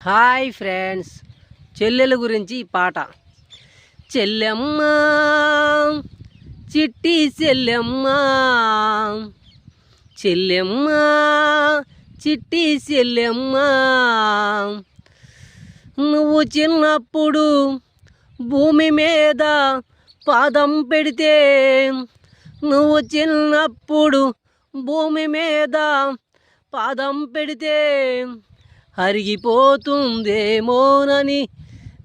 Hi friends, చెల్లెల గురించి ఈ పాట. చెల్లెమ్మ చిట్టి చెల్లెమ్మ, చెల్లెమ్మ చిట్టి చెల్లెమ్మ, నువ్వు చిన్నప్పుడు భూమి మీద పాదం పెడితే, నువ్వు చిన్నప్పుడు భూమి మీద పాదం పెడితే అరిగిపోతుందేమోనని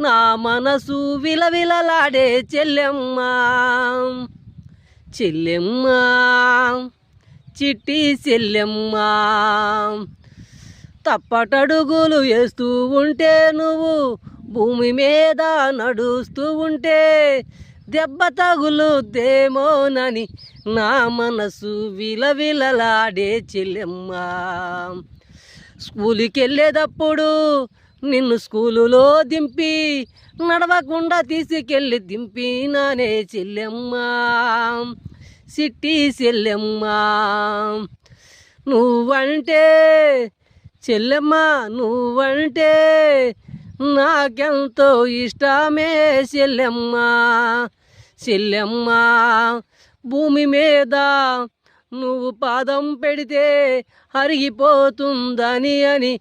నా మనసు విలవిలలాడే చెల్లెమ్మ, చెల్లెమ్మ చిట్టి చెల్లెమ్మ. తప్పటడుగులు వేస్తూ ఉంటే, నువ్వు భూమి మీద నడుస్తూ ఉంటే దెబ్బ తగులుద్దేమోనని నా మనసు విలవిలలాడే చెల్లెమ్మ. స్కూలుకి వెళ్ళేటప్పుడు నిన్ను స్కూలులో దింపి నడవకుండా తీసుకెళ్ళి దింపినానే చెల్లెమ్మ, సిట్టి చెల్లెమ్మ. నువ్వంటే చెల్లెమ్మ, నువ్వంటే నాకెంతో ఇష్టమే చెల్లెమ్మ, చెల్లెమ్మ. భూమి మీద నువ్వు పాదం పెడితే అరిగిపోతుందని అని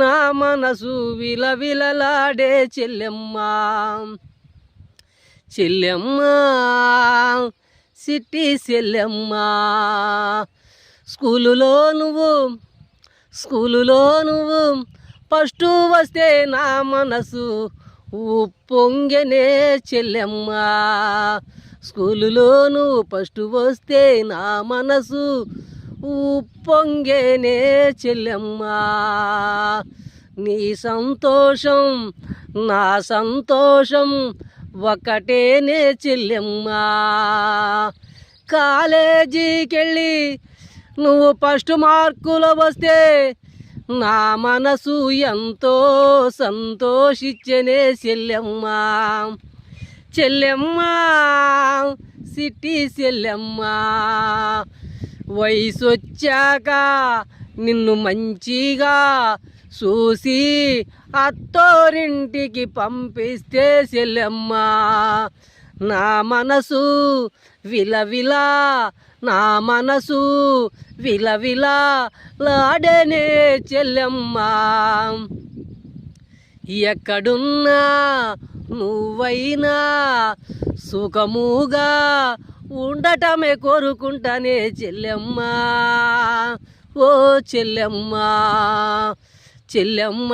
నా మనసు విలవిలలాడే చెల్లెమ్మ, చెల్లెమ్మ సిట్టి చెల్లెమ్మ. స్కూలులో నువ్వు ఫస్ట్ వస్తే నా మనసు ఉప్పొంగనే చెల్లెమ్మ. స్కూలులో నువ్వు ఫస్ట్ వస్తే నా మనసు ఉప్పొంగేనే చెల్లెమ్మ. నీ సంతోషం నా సంతోషం ఒకటేనే చెల్లెమ్మ. కాలేజీకెళ్ళి నువ్వు ఫస్ట్ మార్కులు వస్తే నా మనసు ఎంతో సంతోషించనే చెల్లెమ్మ, చెల్లెమ్మ సిట్టి చెల్లెమ్మ. వయసొచ్చాక నిన్ను మంచిగా చూసి అత్తోరింటికి పంపిస్తే చెల్లెమ్మ, నా మనసు విలవిలా, నా మనసు విలవిలా లాడనే చెల్లెమ్మ. ఎక్కడున్నా నువ్వైనా సుఖముగా ఉండటమే కోరుకుంటానే చెల్లెమ్మ, ఓ చెల్లెమ్మ, చెల్లెమ్మ.